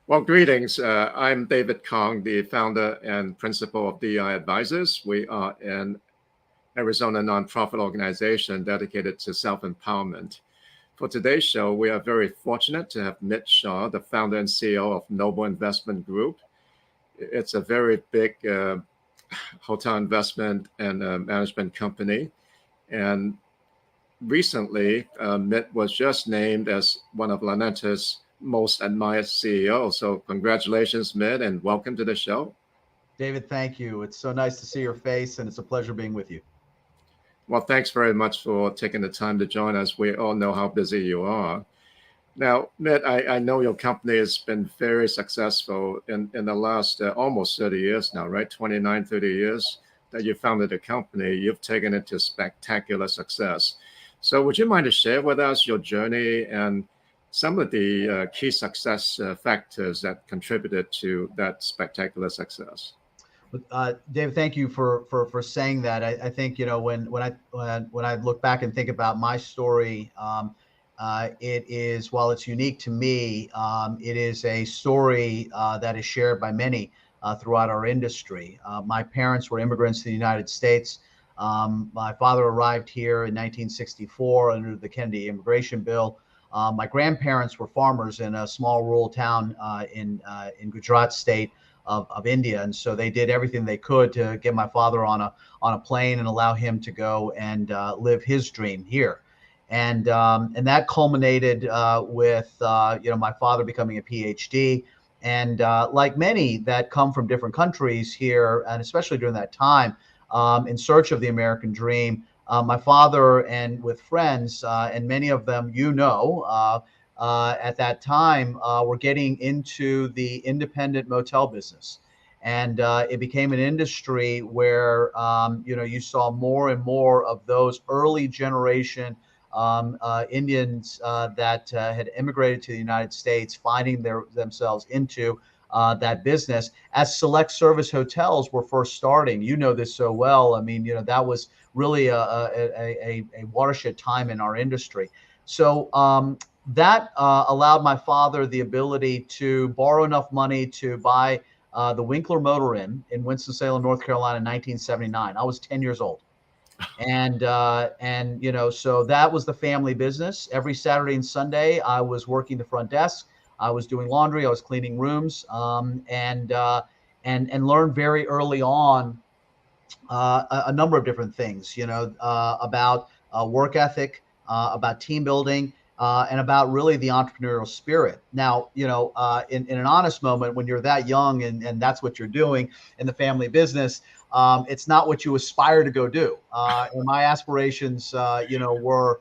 Well, greetings. I'm David Kong, the founder and principal of DI Advisors. We are an Arizona nonprofit organization dedicated to self-empowerment. For today's show, we are very fortunate to have Mitch Shah, the founder and CEO of Noble Investment Group. It's a very big hotel investment and management company. And recently, Mitt was just named as one of Laneta's most admired CEOs. So congratulations, Mitt, and welcome to the show. David, thank you. It's so nice to see your face, and it's a pleasure being with you. Well, thanks very much for taking the time to join us. We all know how busy you are. Now, Mitt, I know your company has been very successful in the last almost 30 years now, right? 29, 30 years that you founded the company. You've taken it to spectacular success. So would you mind to share with us your journey and some of the key success factors that contributed to that spectacular success? David, thank you for saying that. I think when I look back and think about my story, it is, while it's unique to me, it is a story that is shared by many throughout our industry. My parents were immigrants to the United States. My father arrived here in 1964 under the Kennedy immigration bill. My grandparents were farmers in a small rural town in Gujarat state of India, and so they did everything they could to get my father on a plane and allow him to go and live his dream here. And that culminated with my father becoming a PhD. And like many that come from different countries here, and especially during that time, in search of the American dream, my father and with friends, and many of them, at that time, were getting into the independent motel business. And it became an industry where, you saw more and more of those early generation Indians that had immigrated to the United States, finding themselves into that business as select service hotels were first starting. You know this so well. I mean, that was really a watershed time in our industry. So that allowed my father the ability to borrow enough money to buy the Winkler Motor Inn in Winston-Salem, North Carolina in 1979. I was 10 years old. And so that was the family business. Every Saturday and Sunday, I was working the front desk. I was doing laundry. I was cleaning rooms, and learned very early on a number of different things, about work ethic, about team building, and about really the entrepreneurial spirit. Now, in an honest moment, when you're that young and that's what you're doing in the family business, it's not what you aspire to go do. And my aspirations, were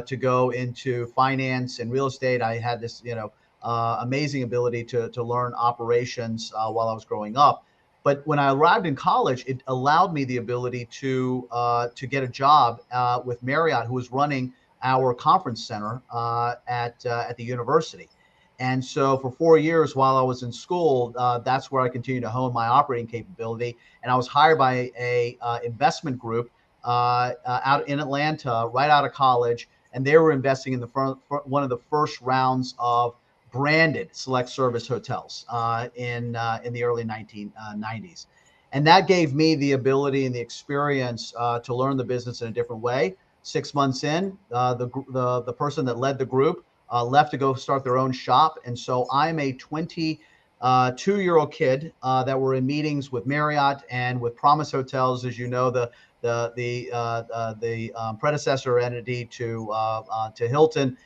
to go into finance and real estate. I had this, amazing ability to learn operations while I was growing up. But when I arrived in college, it allowed me the ability to get a job with Marriott, who was running our conference center at the university. And so for 4 years while I was in school, that's where I continued to hone my operating capability. And I was hired by a investment group out in Atlanta right out of college. And they were investing in one of the first rounds of branded select service hotels in the early 1990s. And that gave me the ability and the experience to learn the business in a different way. 6 months in, the person that led the group left to go start their own shop. And so I'm a 22-year-old kid that were in meetings with Marriott and with Promise Hotels, as you know, the predecessor entity to Hilton,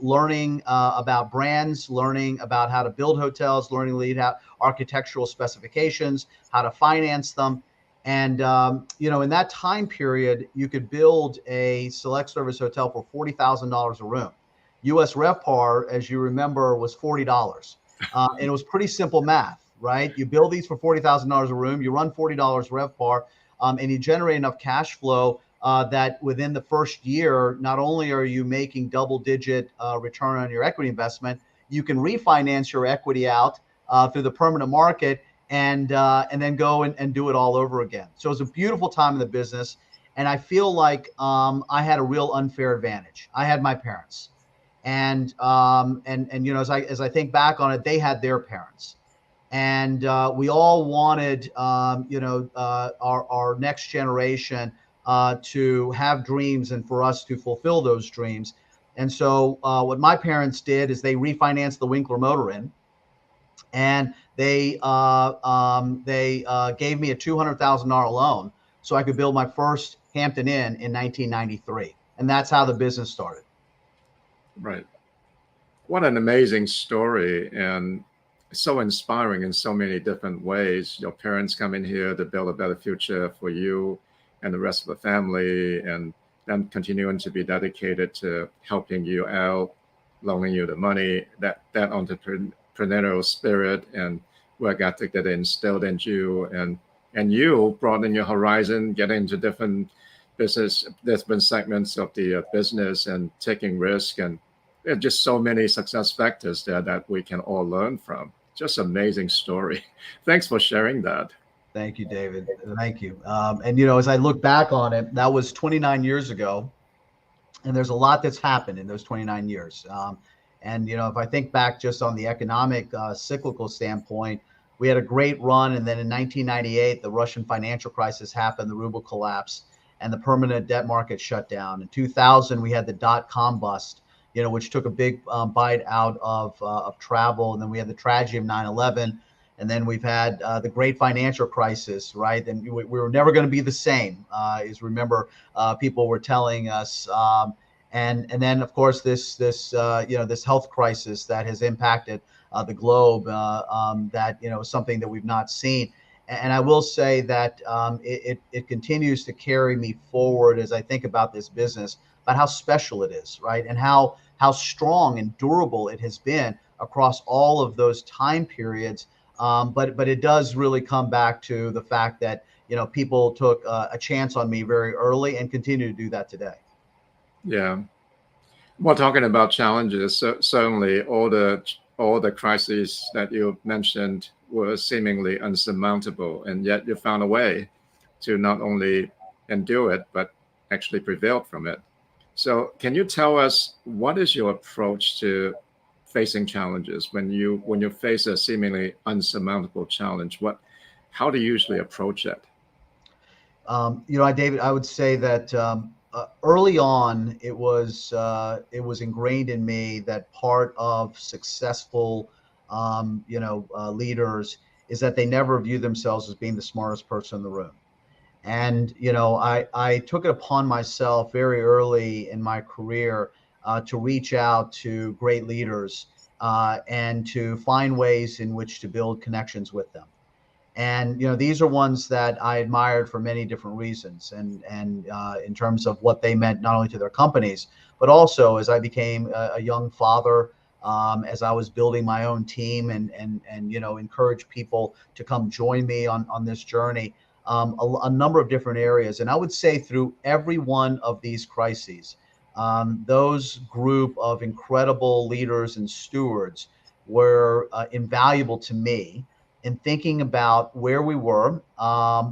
learning about brands, learning about how to build hotels, learning to lead out architectural specifications, how to finance them. And, in that time period, you could build a select service hotel for $40,000 a room. US RevPAR, as you remember, was $40. And it was pretty simple math, right? You build these for $40,000 a room, you run $40 RevPAR, and you generate enough cash flow that within the first year, not only are you making double-digit return on your equity investment, you can refinance your equity out through the permanent market and then go and do it all over again. So it was a beautiful time in the business. And I feel like I had a real unfair advantage. I had my parents. And as I think back on it, they had their parents, and we all wanted our next generation to have dreams and for us to fulfill those dreams. And so what my parents did is they refinanced the Winkler Motor Inn, and they gave me a $200,000 loan so I could build my first Hampton Inn in 1993, and that's how the business started. Right. What an amazing story, and so inspiring in so many different ways. Your parents coming here to build a better future for you and the rest of the family, and then continuing to be dedicated to helping you out, loaning you the money, that entrepreneurial spirit and work ethic that they instilled in you, and you broaden your horizon, getting into different segments of the business and taking risk. And there are just so many success factors there that we can all learn from. Just amazing story. Thanks for sharing that. Thank you, David. Thank you. And as I look back on it, that was 29 years ago, and there's a lot that's happened in those 29 years. And if I think back just on the economic cyclical standpoint, we had a great run, and then in 1998, the Russian financial crisis happened, the ruble collapsed, and the permanent debt market shut down. In 2000, we had the dot-com bust, which took a big bite out of travel. And then we had the tragedy of 9/11. And then we've had the great financial crisis, right? And we were never going to be the same, remember, people were telling us. And then, of course, this health crisis that has impacted the globe, that is something that we've not seen. And I will say that it continues to carry me forward as I think about this business, about how special it is, right? And how strong and durable it has been across all of those time periods. But it does really come back to the fact that people took a chance on me very early and continue to do that today. Yeah. Well, talking about challenges, certainly all the crises that you mentioned were seemingly unsurmountable, and yet you found a way to not only endure it, but actually prevailed from it. So can you tell us, what is your approach to facing challenges when you face a seemingly unsurmountable challenge? How do you usually approach it? David, I would say that early on, it was ingrained in me that part of successful leaders is that they never view themselves as being the smartest person in the room. And I took it upon myself very early in my career to reach out to great leaders and to find ways in which to build connections with them. And these are ones that I admired for many different reasons, and in terms of what they meant not only to their companies, but also as I became a young father, as I was building my own team and encourage people to come join me on this journey. A number of different areas. And I would say through every one of these crises, those group of incredible leaders and stewards were invaluable to me in thinking about where we were,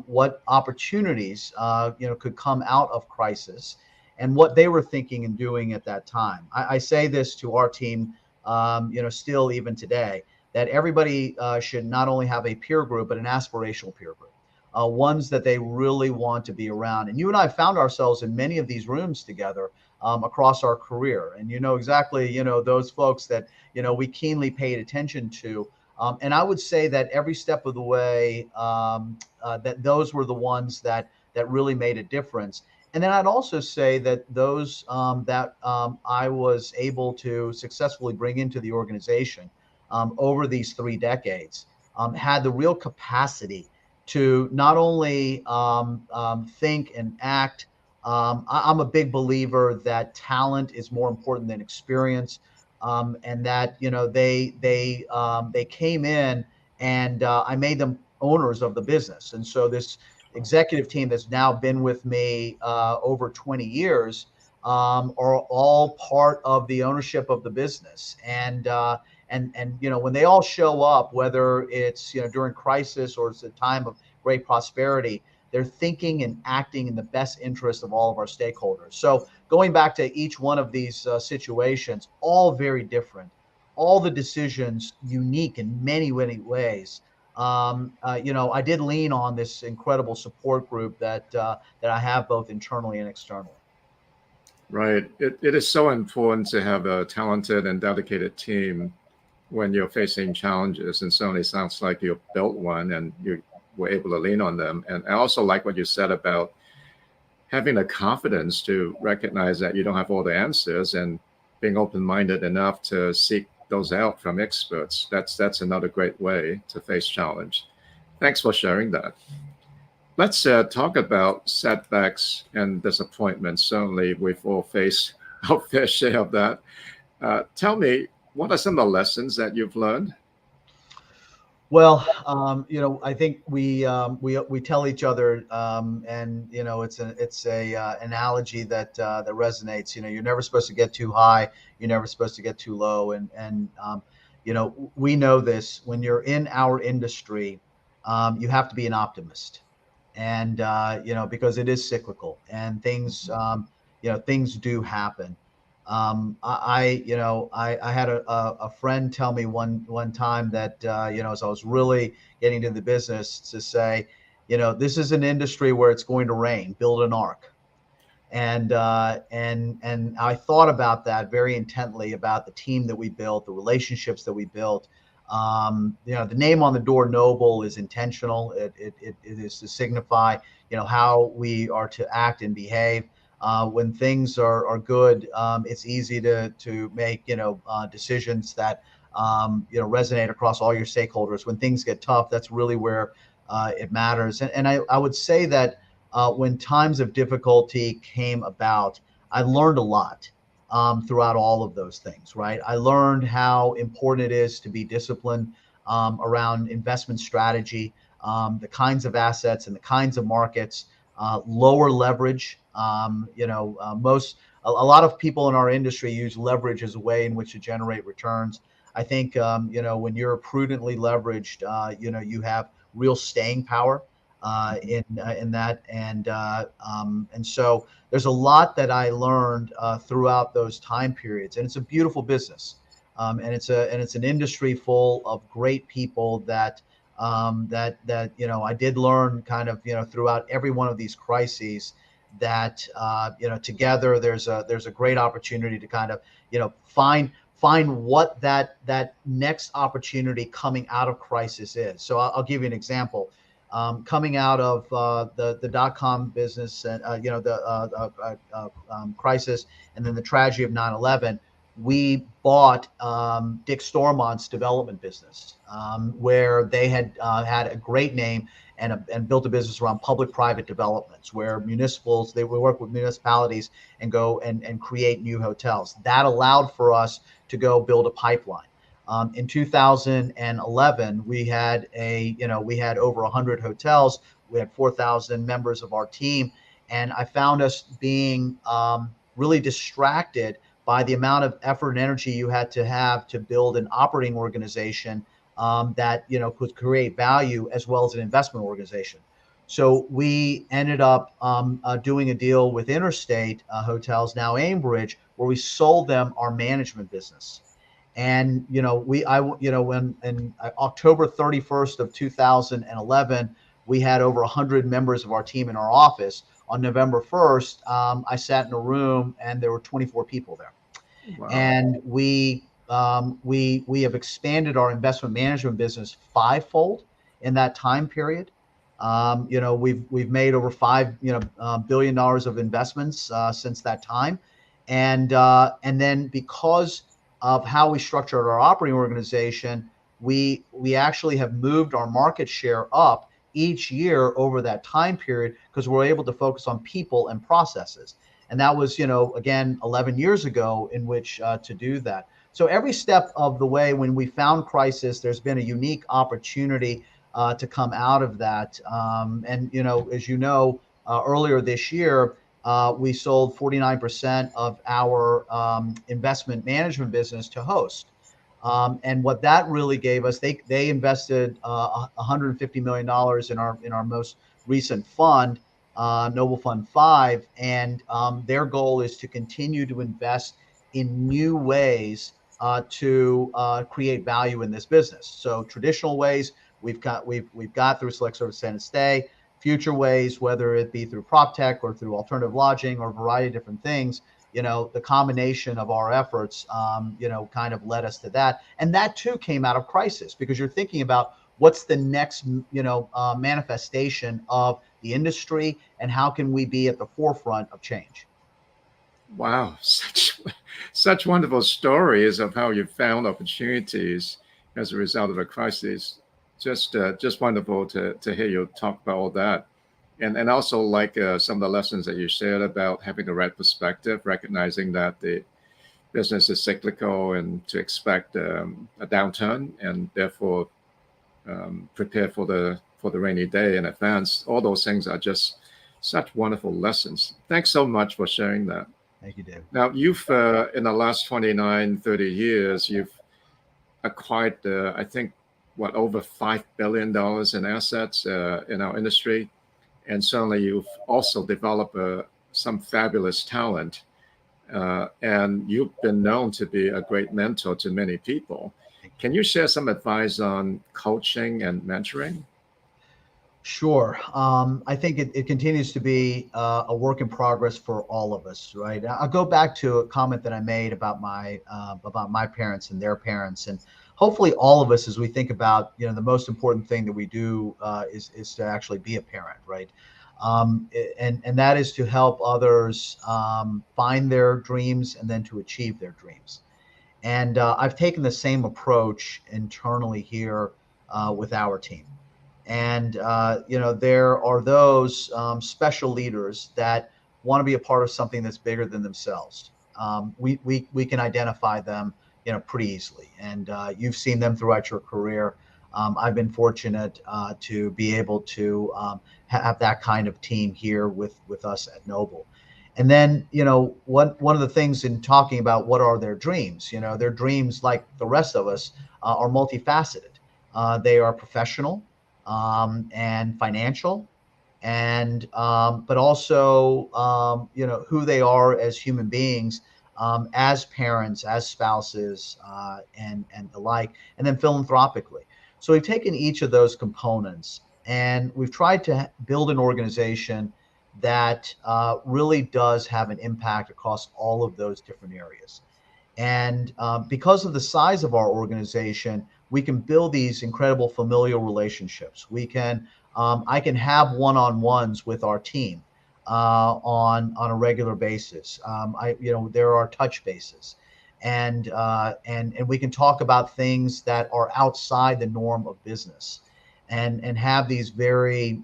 what opportunities could come out of crisis, and what they were thinking and doing at that time. I say this to our team, still even today, that everybody should not only have a peer group, but an aspirational peer group. Ones that they really want to be around. And you and I found ourselves in many of these rooms together across our career. And exactly, those folks that, we keenly paid attention to. And I would say that every step of the way, that those were the ones that really made a difference. And then I'd also say that those that I was able to successfully bring into the organization over these 3 decades had the real capacity to not only think and act. I'm a big believer that talent is more important than experience, and that they came in, and I made them owners of the business. And so this executive team that's now been with me over 20 years are all part of the ownership of the business. And when they all show up, whether it's during crisis or it's a time of great prosperity, they're thinking and acting in the best interest of all of our stakeholders. So going back to each one of these situations, all very different, all the decisions unique in many, many ways. I did lean on this incredible support group that I have both internally and externally. Right. It is so important to have a talented and dedicated team when you're facing challenges. And certainly sounds like you built one and you were able to lean on them. And I also like what you said about having the confidence to recognize that you don't have all the answers and being open-minded enough to seek those out from experts. That's another great way to face challenge. Thanks for sharing that. Let's talk about setbacks and disappointments. Certainly, we've all faced our fair share of that. Tell me, what are some of the lessons that you've learned? Well, I think we tell each other, and it's a analogy that resonates. You're never supposed to get too high. You're never supposed to get too low. And we know this. When you're in our industry, you have to be an optimist, and because it is cyclical and things do happen. I had a friend tell me one time that as I was really getting into the business, to say, this is an industry where it's going to rain. Build an ark. And I thought about that very intently, about the team that we built, the relationships that we built. The name on the door, Noble, is intentional. It is to signify how we are to act and behave. When things are good, it's easy to make decisions that resonate across all your stakeholders. When things get tough, that's really where it matters. And I would say that when times of difficulty came about, I learned a lot throughout all of those things. Right, I learned how important it is to be disciplined around investment strategy, the kinds of assets and the kinds of markets, lower leverage. A lot of people in our industry use leverage as a way in which to generate returns. I think when you're prudently leveraged, you have real staying power in that, and so there's a lot that I learned throughout those time periods, and it's a beautiful business, and it's an industry full of great people that I did learn kind of throughout every one of these crises, that together there's a great opportunity to kind of find what that next opportunity coming out of crisis is. So I'll give you an example. Coming out of the dot-com business and the crisis, and then the tragedy of 9/11, we bought Dick Stormont's development business, where they had a great name and built a business around public-private developments, where they would work with municipalities and go and create new hotels. That allowed for us to go build a pipeline. In 2011, we had over 100 hotels. We had 4,000 members of our team, and I found us being really distracted by the amount of effort and energy you had to have to build an operating organization that could create value, as well as an investment organization. So we ended up doing a deal with Interstate Hotels, now Aimbridge, where we sold them our management business. And when in October 31st of 2011, we had over 100 members of our team in our office. On November 1st, I sat in a room and there were 24 people there. Wow. And we have expanded our investment management business fivefold in that time period. We've made over $5 billion of investments since that time, and then because of how we structured our operating organization, we actually have moved our market share up each year over that time period, because we're able to focus on people and processes. And that was, again, 11 years ago, in which to do that. So every step of the way, when we found crisis, there's been a unique opportunity to come out of that. And as earlier this year, we sold 49% of our investment management business to Host. And what that really gave us, they invested $150 million in our most recent fund. Noble Fund 5, and their goal is to continue to invest in new ways to create value in this business. So traditional ways we've got through select service extend and stay. Future ways, whether it be through prop tech or through alternative lodging or a variety of different things, the combination of our efforts, kind of led us to that. And that too came out of crisis, because you're thinking about what's the next, manifestation of the industry, and how can we be at the forefront of change. Wow, such wonderful stories of how you found opportunities as a result of a crisis. Just wonderful to hear you talk about all that, and also like some of the lessons that you shared about having the right perspective, recognizing that the business is cyclical and to expect a downturn, and therefore prepare for the rainy day in advance. All those things are just such wonderful lessons. Thanks so much for sharing that. Thank you, David. Now, you've, in the last 29, 30 years, you've acquired, I think, what, over $5 billion in assets in our industry. And certainly you've also developed some fabulous talent. And you've been known to be a great mentor to many people. Can you share some advice on coaching and mentoring? Sure. I think it continues to be a work in progress for all of us, right? I'll go back to a comment that I made about my parents and their parents, and hopefully all of us, as we think about, the most important thing that we do is to actually be a parent, right? And that is to help others find their dreams and then to achieve their dreams. And I've taken the same approach internally here with our team. And there are those special leaders that want to be a part of something that's bigger than themselves. We can identify them, pretty easily, and you've seen them throughout your career. I've been fortunate to be able to have that kind of team here with us at Noble. And then, one of the things in talking about what are their dreams, their dreams, like the rest of us, are multifaceted. They are professional and financial, and but also who they are as human beings, as parents, as spouses, and the like, and then philanthropically. So we've taken each of those components and we've tried to build an organization that really does have an impact across all of those different areas. And because of the size of our organization, we can build these incredible familial relationships. I can have one-on-ones with our team on a regular basis. There are touch bases, and we can talk about things that are outside the norm of business, and have these very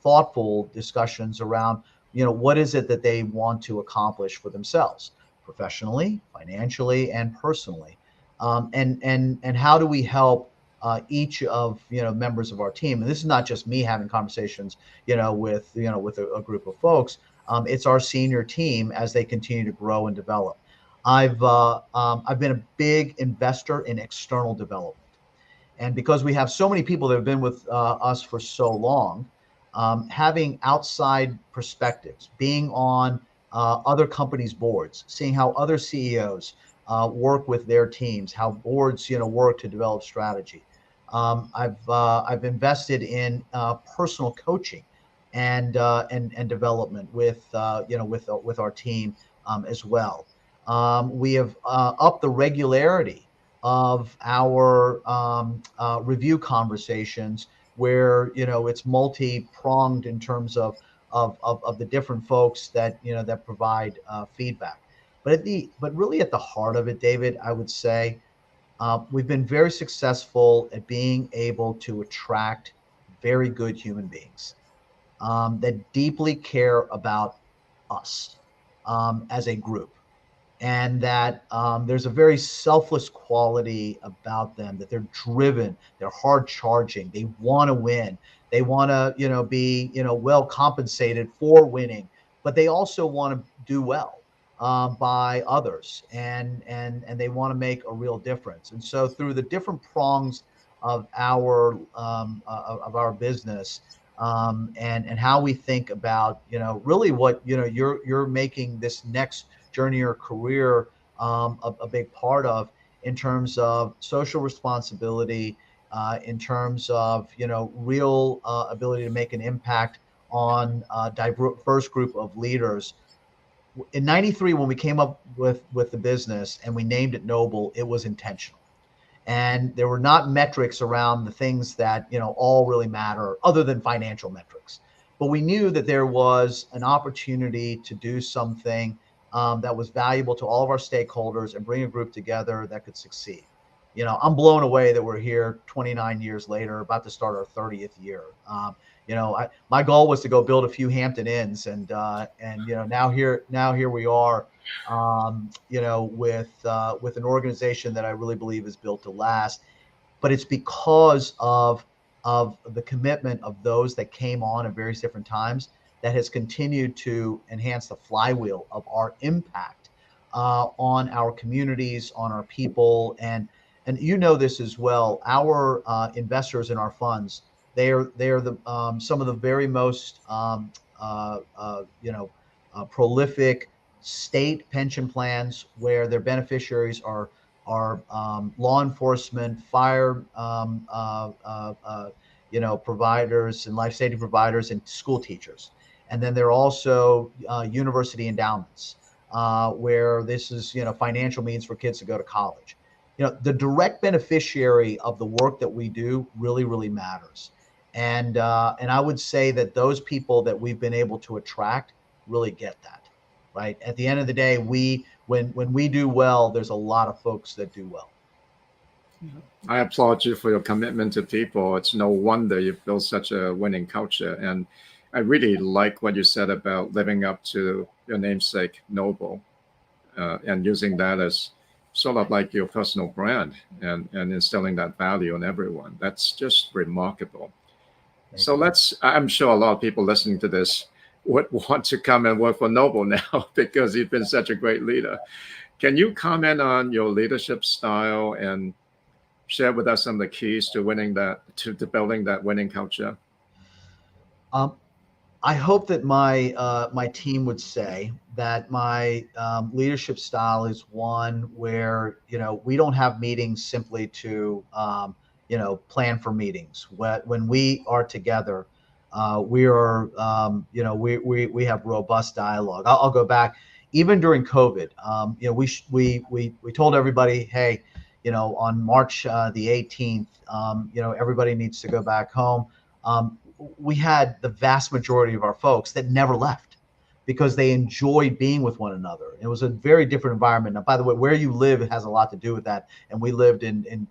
thoughtful discussions around, what is it that they want to accomplish for themselves, professionally, financially, and personally, and how do we help each of members of our team. And this is not just me having conversations, with a group of folks. It's our senior team as they continue to grow and develop. I've been a big investor in external development. And because we have so many people that have been with us for so long, having outside perspectives, being on other companies' boards, seeing how other CEOs work with their teams, how boards work to develop strategy. I've invested in personal coaching and development with with our team as well. We have upped the regularity of our review conversations, where it's multi-pronged in terms of the different folks that that provide feedback. But really at the heart of it, David, I would say we've been very successful at being able to attract very good human beings that deeply care about us as a group, and that there's a very selfless quality about them, that they're driven, they're hard charging, they want to win, they want to be well compensated for winning, but they also want to do well by others, and they want to make a real difference. And so through the different prongs of our business, and how we think about, really what, you're making this next journey or career a big part of, in terms of social responsibility, in terms of, real ability to make an impact on a diverse group of leaders. In 93, when we came up with the business and we named it Noble, it was intentional. And there were not metrics around the things that, all really matter other than financial metrics. But we knew that there was an opportunity to do something that was valuable to all of our stakeholders and bring a group together that could succeed. I'm blown away that we're here 29 years later, about to start our 30th year. My goal was to go build a few Hampton Inns, and now here we are, with an organization that I really believe is built to last. But it's because of the commitment of those that came on at various different times that has continued to enhance the flywheel of our impact on our communities, on our people, and this as well. Our investors in our funds, they are the some of the very most prolific state pension plans, where their beneficiaries are law enforcement, fire, providers, and life safety providers, and school teachers. And then there are also university endowments, where this is, financial means for kids to go to college. The direct beneficiary of the work that we do really, really matters. And I would say that those people that we've been able to attract really get that, right? At the end of the day, when we do well, there's a lot of folks that do well. I applaud you for your commitment to people. It's no wonder you've built such a winning culture. And I really like what you said about living up to your namesake, Noble, and using that as sort of like your personal brand, and instilling that value in everyone. That's just remarkable. So I'm sure a lot of people listening to this would want to come and work for Noble now because you've been such a great leader. Can you comment on your leadership style and share with us some of the keys to to building that winning culture? I hope that my team would say that my leadership style is one where, we don't have meetings simply to plan for meetings. When we are together, we are we have robust dialogue. I'll go back even during COVID. We told everybody, hey, on March the 18th, everybody needs to go back home. We had the vast majority of our folks that never left because they enjoyed being with one another. It was a very different environment. Now, by the way, where you live has a lot to do with that. And we lived in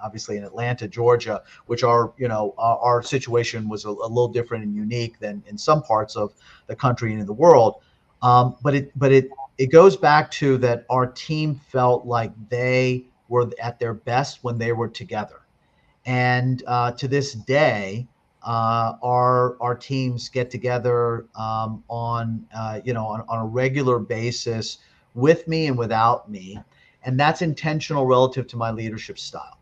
obviously in Atlanta, Georgia, which our situation was a little different and unique than in some parts of the country and in the world. But it goes back to that our team felt like they were at their best when they were together. And to this day, our teams get together on a regular basis, with me and without me, and that's intentional relative to my leadership style.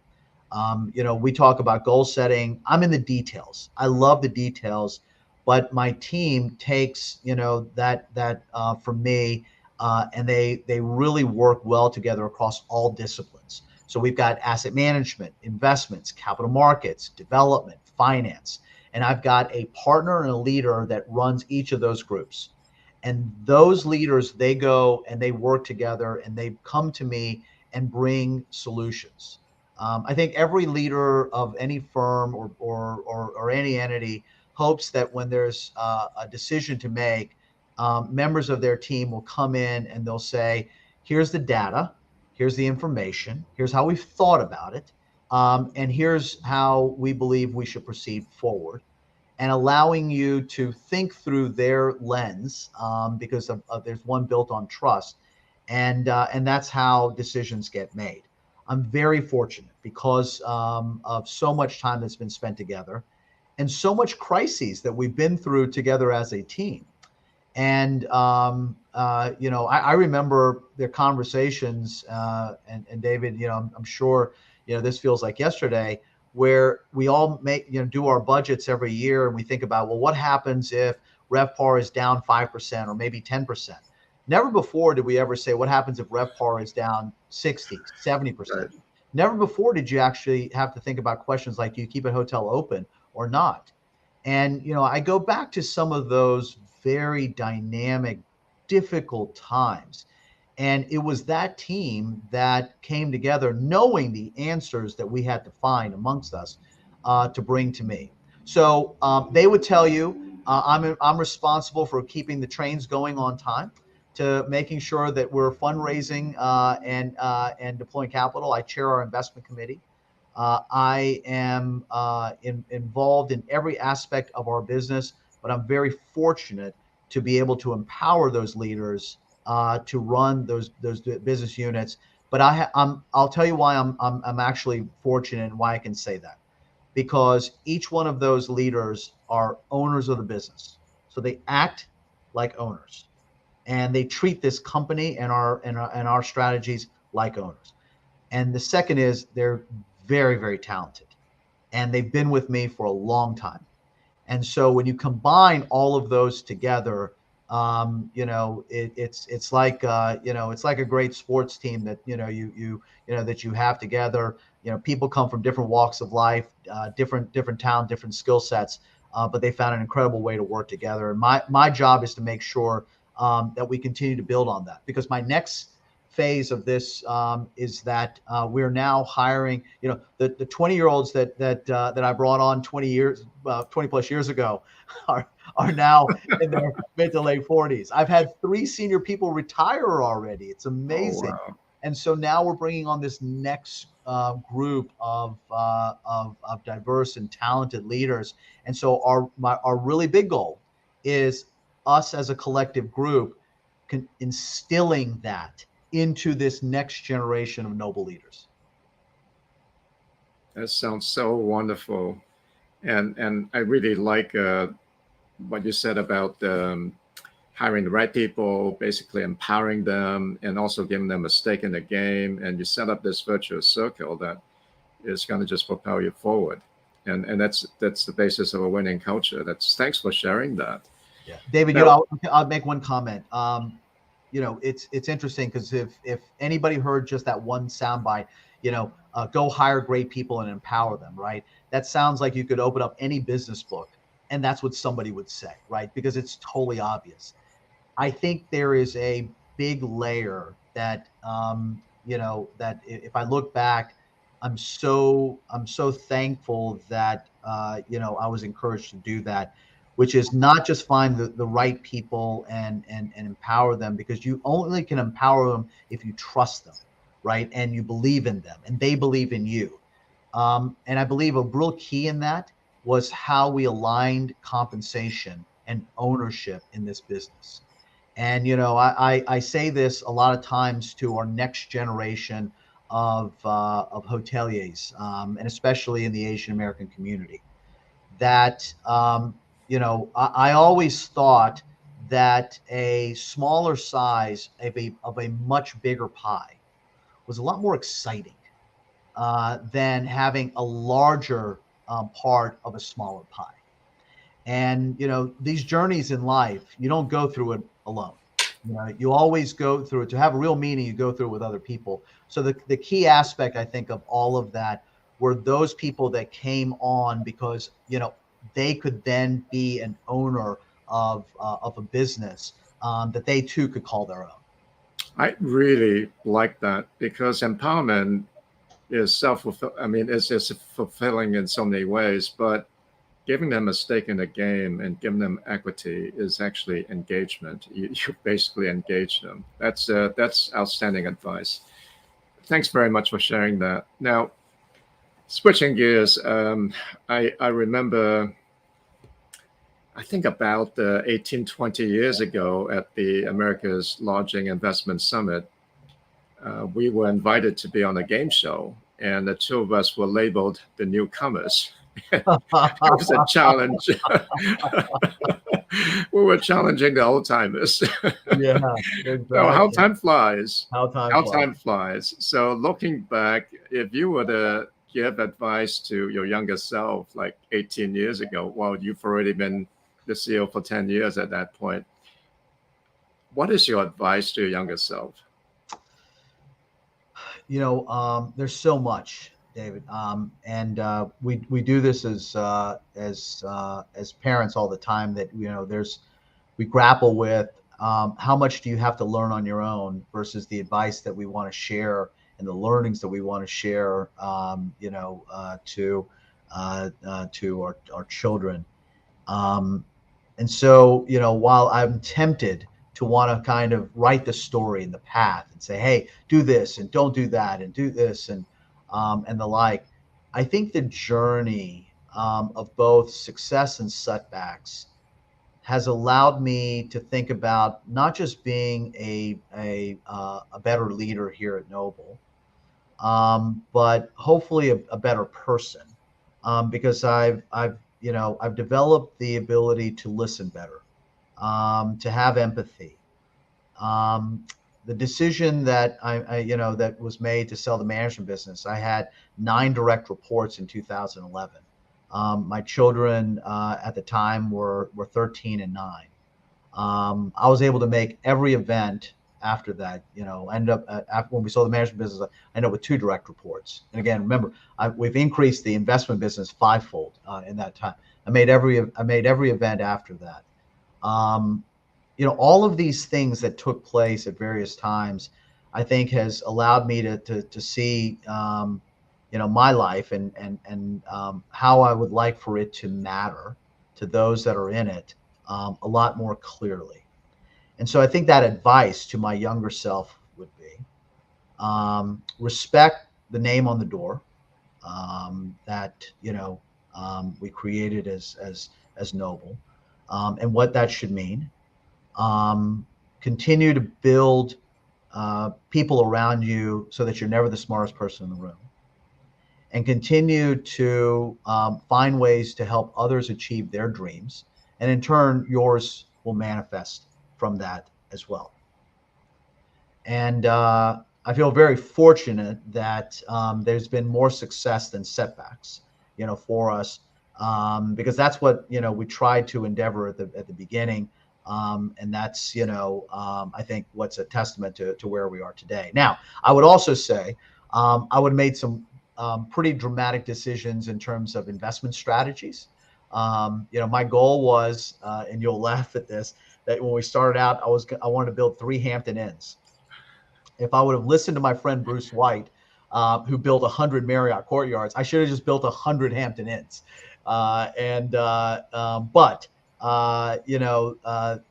We talk about goal setting. I'm in the details. I love the details, but my team takes that from me, and they really work well together across all disciplines. So we've got asset management, investments, capital markets, development, finance. And I've got a partner and a leader that runs each of those groups. And those leaders, they go and they work together and they come to me and bring solutions. I think every leader of any firm or any entity hopes that when there's a decision to make, members of their team will come in and they'll say, here's the data. Here's the information. Here's how we've thought about it. And here's how we believe we should proceed forward. And allowing you to think through their lens, because there's one built on trust. And that's how decisions get made. I'm very fortunate because of so much time that's been spent together and so much crises that we've been through together as a team. And I remember their conversations, and David, I'm sure this feels like yesterday, where we all do our budgets every year, and we think about, well, what happens if RevPAR is down 5% or maybe 10%? Never before did we ever say, what happens if RevPAR is down 60, 70%? Right. Never before did you actually have to think about questions like, do you keep a hotel open or not? And, I go back to some of those very dynamic, difficult times. And it was that team that came together knowing the answers that we had to find amongst us to bring to me. So they would tell you I'm responsible for keeping the trains going on time, to making sure that we're fundraising and deploying capital. I chair our investment committee. I am involved in every aspect of our business, but I'm very fortunate to be able to empower those leaders to run those business units. But I'll tell you why I'm actually fortunate and why I can say that, because each one of those leaders are owners of the business, so they act like owners, and they treat this company and our strategies like owners. And the second is they're very, very talented, and they've been with me for a long time. And so when you combine all of those together, it's like it's like a great sports team that that you have together. People come from different walks of life, different talent, different skill sets, but they found an incredible way to work together. And my job is to make sure that we continue to build on that, because my next phase of this is that we're now hiring, the 20-year-olds that I brought on 20 plus years ago are now in their mid to late 40s. I've had 3 senior people retire already. It's amazing. Oh, wow. And so now we're bringing on this next group of diverse and talented leaders. And so our really big goal is us as a collective group instilling that into this next generation of noble leaders. That sounds so wonderful. And I really like what you said about hiring the right people, basically empowering them, and also giving them a stake in the game. And you set up this virtuous circle that is going to just propel you forward. And that's the basis of a winning culture. Thanks for sharing that. Yeah, David, Now, I'll make one comment. It's interesting, because if anybody heard just that one soundbite, go hire great people and empower them, right? That sounds like you could open up any business book and that's what somebody would say, right? Because it's totally obvious. I think there is a big layer that, that if I look back, I'm so thankful that, I was encouraged to do that, which is not just find the right people and empower them, because you only can empower them if you trust them, right? And you believe in them and they believe in you. And I believe a real key in that was how we aligned compensation and ownership in this business. And, I say this a lot of times to our next generation of hoteliers, and especially in the Asian American community, that, I always thought that a smaller size of a much bigger pie was a lot more exciting than having a larger part of a smaller pie. And, these journeys in life, you don't go through it alone. You always go through it. To have a real meaning, you go through it with other people. So the key aspect, I think, of all of that were those people that came on because, they could then be an owner of a business that they too could call their own. I really like that, because empowerment is it's fulfilling in so many ways, but giving them a stake in the game and giving them equity is actually engagement. You basically engage them. That's outstanding advice. Thanks very much for sharing that. Now, switching gears, I remember, I think about 18, 20 years ago at the America's Lodging Investment Summit, we were invited to be on a game show, and the 2 of us were labeled the newcomers. It was a challenge. We were challenging the old timers. Yeah, exactly. So how time flies. How time How flies. time flies. So looking back, if you were to give advice to your younger self, like 18 years ago, well, you've already been the CEO for 10 years at that point. What is your advice to your younger self? There's so much, David, and we do this as parents all the time. That we grapple with how much do you have to learn on your own versus the advice that we want to share and the learnings that we want to share, to our children. And so, while I'm tempted to want to kind of write the story and the path and say, hey, do this and don't do that and do this and the like, I think the journey of both success and setbacks has allowed me to think about not just being a better leader here at Noble, but hopefully a better person, because I've developed the ability to listen better, to have empathy. Um, the decision that that was made to sell the management business, I had 9 direct reports in 2011. My children at the time were 13 and 9. I was able to make every event after that. End up after when we sold the management business, I ended up with 2 direct reports. And again, remember, we've increased the investment business 5-fold in that time. I made every event after that. All of these things that took place at various times, I think, has allowed me to see my life and how I would like for it to matter to those that are in it a lot more clearly. And so I think that advice to my younger self would be respect the name on the door that we created as Noble, and what that should mean. Continue to build people around you so that you're never the smartest person in the room, and continue to find ways to help others achieve their dreams, and in turn yours will manifest from that as well. And I feel very fortunate that there's been more success than setbacks, for us, because that's what we tried to endeavor at the beginning, and that's I think what's a testament to where we are today. Now, I would also say I would have made some pretty dramatic decisions in terms of investment strategies. My goal was, and you'll laugh at this, that when we started out, I wanted to build 3 Hampton Inns. If I would have listened to my friend Bruce White, who built 100 Marriott Courtyards, I should have just built 100 Hampton Inns. But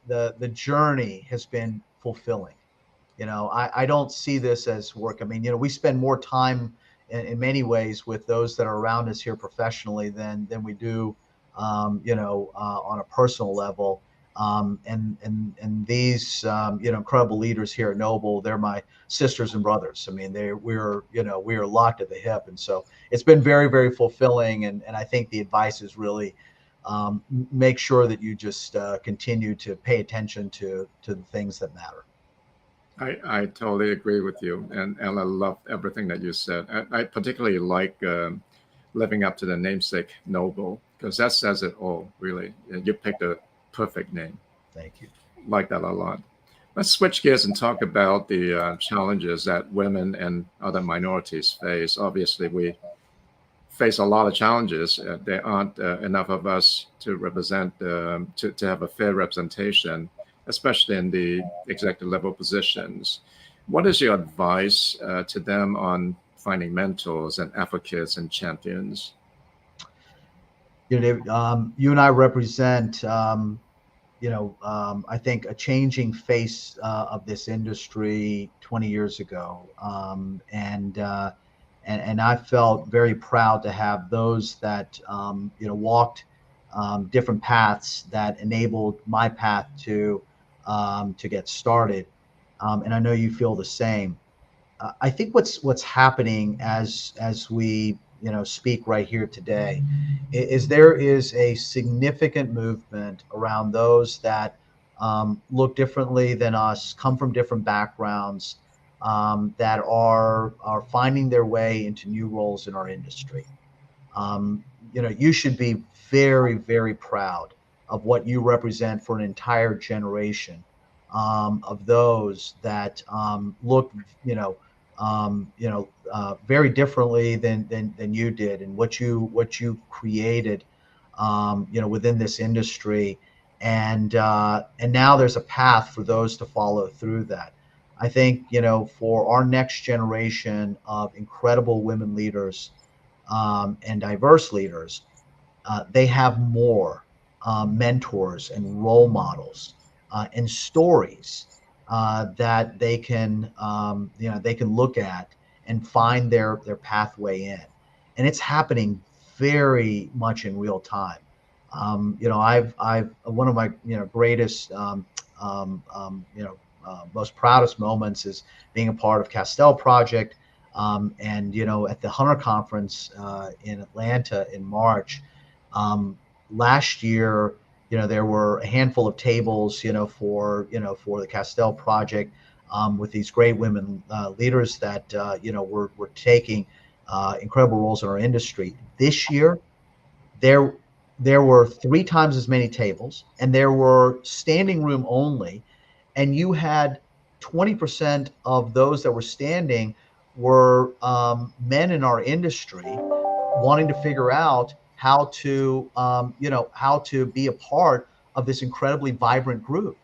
the journey has been fulfilling. I don't see this as work. I mean, we spend more time in many ways with those that are around us here professionally than we do, on a personal level. And these, incredible leaders here at Noble, they're my sisters and brothers. I mean, we are locked at the hip. And so it's been very, very fulfilling. And I think the advice is really, make sure that you just continue to pay attention to the things that matter. I totally agree with you, and I love everything that you said. I particularly like living up to the namesake Noble, because that says it all, really. You picked a perfect name. Thank you. Like that a lot. Let's switch gears and talk about the challenges that women and other minorities face. Obviously, we face a lot of challenges. There aren't enough of us to represent, to have a fair representation, especially in the executive level positions. What is your advice to them on finding mentors and advocates and champions? David, you and I represent, I think, a changing face of this industry 20 years ago. And I felt very proud to have those that, walked different paths that enabled my path to get started. And I know you feel the same. I think what's happening as we speak right here today is there is a significant movement around those that look differently than us, come from different backgrounds, that are finding their way into new roles in our industry. You should be very, very proud of what you represent for an entire generation of those that look, very differently than you did, and what you created, within this industry, and now there's a path for those to follow through that. I think for our next generation of incredible women leaders and diverse leaders, they have more mentors and role models and stories that they can look at and find their pathway in, and it's happening very much in real time. I've one of my greatest most proudest moments is being a part of Castell Project, and at the Hunter Conference in Atlanta in March. Last year, there were a handful of tables, for the Castell Project, with these great women leaders that were taking incredible roles in our industry. This year, there there were 3 times as many tables, and there were standing room only, and you had 20% of those that were standing were men in our industry wanting to figure out how to be a part of this incredibly vibrant group.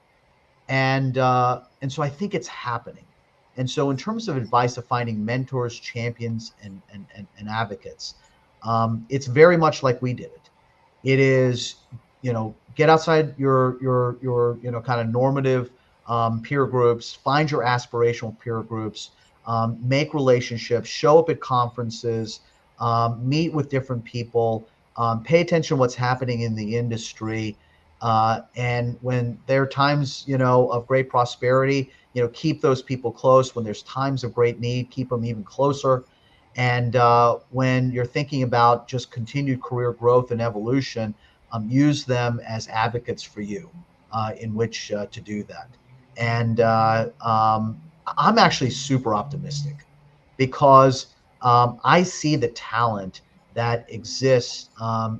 And so I think it's happening. And so in terms of advice of finding mentors, champions, and advocates, it's very much like we did it. It is, get outside your kind of normative peer groups, find your aspirational peer groups, make relationships, show up at conferences, meet with different people, pay attention to what's happening in the industry. And when there are times, of great prosperity, keep those people close. When there's times of great need, keep them even closer. And when you're thinking about just continued career growth and evolution, use them as advocates for you in which to do that. And I'm actually super optimistic because I see the talent that exists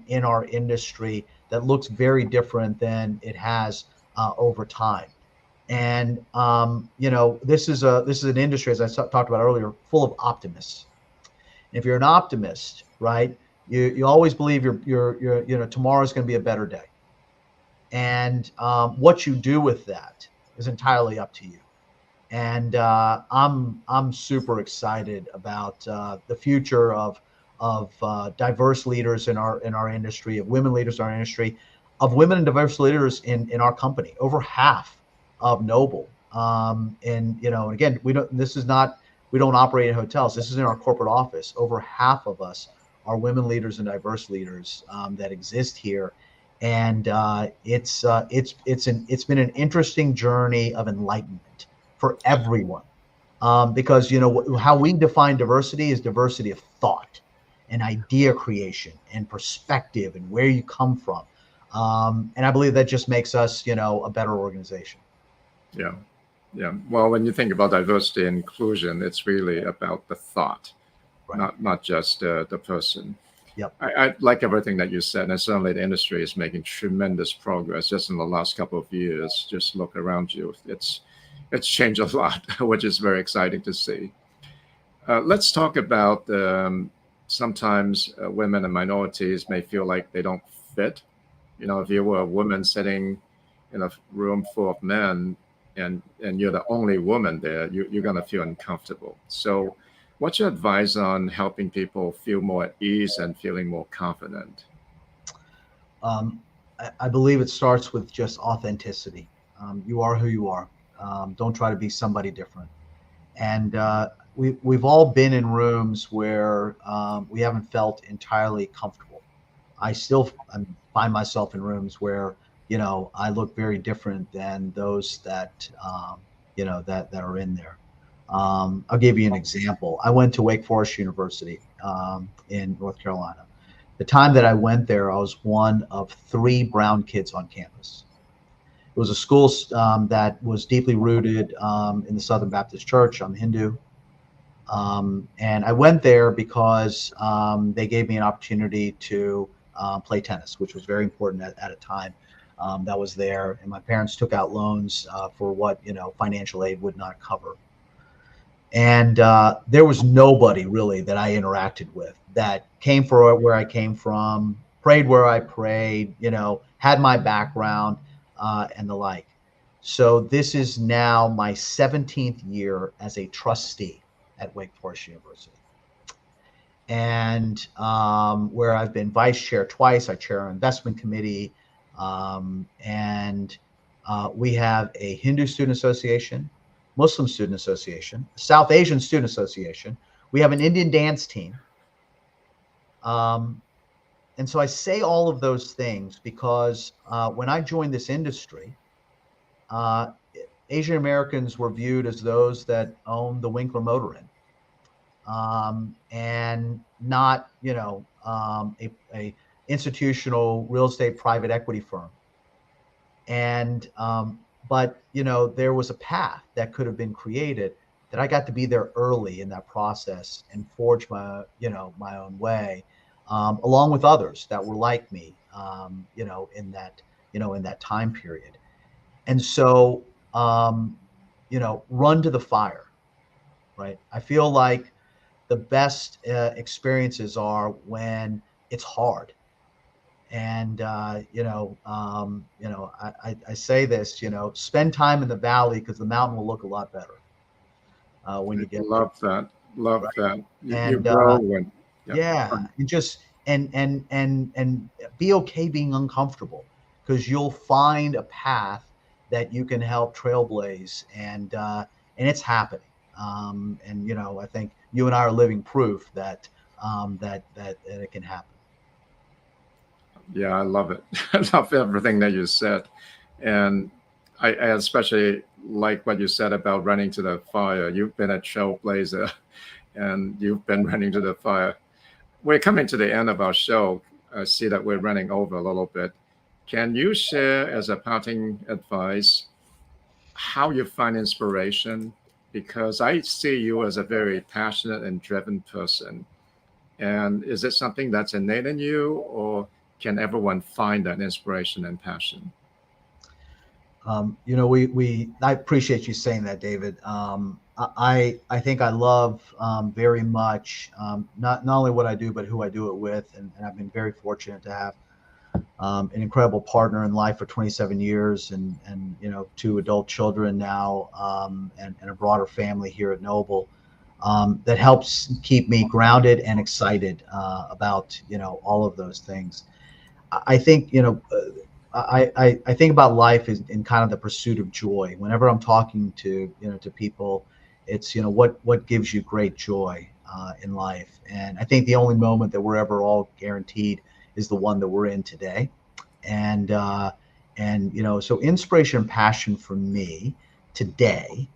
in our industry that looks very different than it has over time. And this is an industry, as I talked about earlier, full of optimists. And if you're an optimist, right, you always believe tomorrow's going to be a better day. And what you do with that is entirely up to you. And I'm super excited about the future of diverse leaders in our industry, of women leaders in our industry, of women and diverse leaders in our company. Over half of Noble, and again, we don't operate in hotels. This is in our corporate office. Over half of us are women leaders and diverse leaders that exist here, and it's been an interesting journey of enlightenment for everyone, because how we define diversity is diversity of thought and idea creation and perspective and where you come from, and I believe that just makes us a better organization. Yeah. Yeah. Well, when you think about diversity and inclusion, it's really about the thought, Right. not just the person. Yep. I like everything that you said, and certainly the industry is making tremendous progress just in the last couple of years. Just look around you; it's changed a lot, which is very exciting to see. Let's talk about sometimes women and minorities may feel like they don't fit. If you were a woman sitting in a room full of men, and you're the only woman there, you're going to feel uncomfortable. So what's your advice on helping people feel more at ease and feeling more confident? I believe it starts with just authenticity. You are who you are. Don't try to be somebody different. And we've all been in rooms where we haven't felt entirely comfortable. I still find myself in rooms where I look very different than those that that are in there. I'll give you an example. I went to Wake Forest University in North Carolina. The time that I went there, I was one of 3 brown kids on campus. was a school that was deeply rooted in the Southern Baptist Church. I'm Hindu. And I went there because they gave me an opportunity to play tennis, which was very important at a time that was there. And my parents took out loans for what, financial aid would not cover. And there was nobody really that I interacted with that came from where I came from, prayed where I prayed, had my background and the like. So this is now my 17th year as a trustee at Wake Forest University. And where I've been vice chair twice, I chair our investment committee. And we have a Hindu Student Association, Muslim Student Association, South Asian Student Association. We have an Indian dance team. And so I say all of those things because when I joined this industry, Asian Americans were viewed as those that owned the Winkler Motor Inn, and not, a institutional real estate private equity firm. And but there was a path that could have been created that I got to be there early in that process and forge my my own way, along with others that were like me, in that time period. And so run to the fire, right? I feel like the best experiences are when it's hard. And I say this, spend time in the valley because the mountain will look a lot better when you get Love that. Love right? that. You And grow when, yeah, and just and be okay being uncomfortable because you'll find a path that you can help trailblaze, and it's happening. And I think you and I are living proof that that it can happen. Yeah, I love it. I love everything that you said. And I especially like what you said about running to the fire. You've been a trailblazer and you've been running to the fire. We're coming to the end of our show. I see that we're running over a little bit. Can you share, as a parting advice, how you find inspiration? Because I see you as a very passionate and driven person. And is it something that's innate in you, or can everyone find that inspiration and passion? I appreciate you saying that, David. I think I love very much not only what I do, but who I do it with, and I've been very fortunate to have an incredible partner in life for 27 years, and two adult children now, and a broader family here at Noble. That helps keep me grounded and excited about all of those things. I think I think about life in kind of the pursuit of joy. Whenever I'm talking to to people, it's what gives you great joy in life. And I think the only moment that we're ever all guaranteed is the one that we're in today. And so inspiration and passion for me today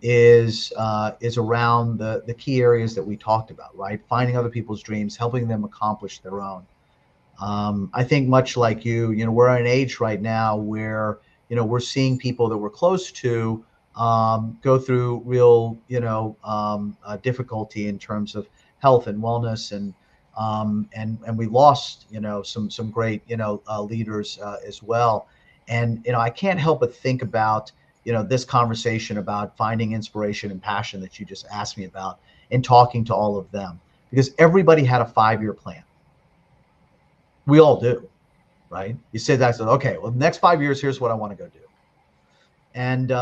is around the key areas that we talked about, right? Finding other people's dreams, helping them accomplish their own. I think much like you, we're at an age right now where, we're seeing people that we're close to go through real, difficulty in terms of health and wellness, and we lost, some great, leaders as well. And, I can't help but think about, this conversation about finding inspiration and passion that you just asked me about, and talking to all of them, because everybody had a 5-year plan. We all do, right? You said that, said, okay, well, the next 5 years, here's what I want to go do. And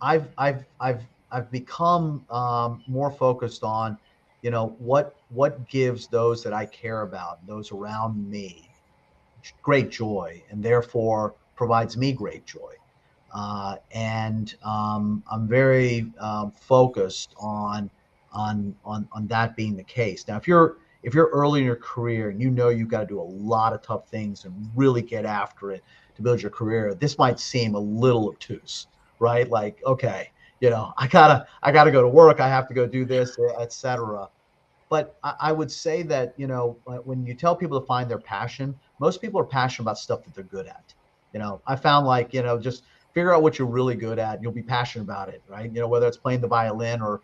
I've become more focused on, what gives those that I care about, those around me, great joy, and therefore provides me great joy. And I'm very focused on that being the case. Now, if you're early in your career and you've got to do a lot of tough things and really get after it to build your career, this might seem a little obtuse, right? Like, okay, I gotta go to work, I have to go do this, etc. But I would say that when you tell people to find their passion, most people are passionate about stuff that they're good at. I found like, just figure out what you're really good at. You'll be passionate about it, right? Whether it's playing the violin or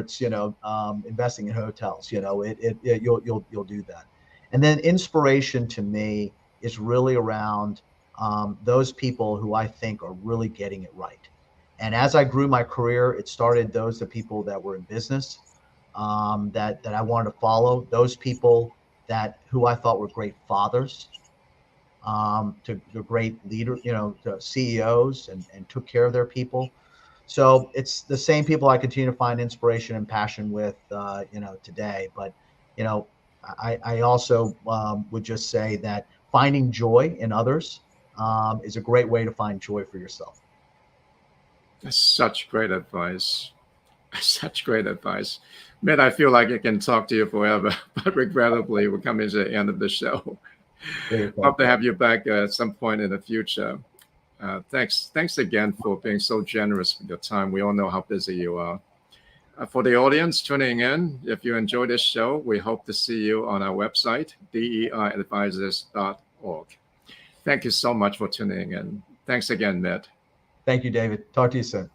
it's, investing in hotels, you'll do that. And then inspiration to me is really around those people who I think are really getting it right. And as I grew my career, it started the people that were in business, that I wanted to follow, those people who I thought were great fathers, to great leader, to CEOs, and took care of their people. So it's the same people I continue to find inspiration and passion with, today. But, you know, I also would just say that finding joy in others is a great way to find joy for yourself. That's such great advice. Such great advice. Man, I feel like I can talk to you forever, but regrettably, we're coming to the end of the show. Hope to have you back at some point in the future. Thanks again for being so generous with your time. We all know how busy you are. For the audience tuning in, if you enjoy this show, we hope to see you on our website, deiadvisors.org. Thank you so much for tuning in. Thanks again, Matt. Thank you, David. Talk to you soon.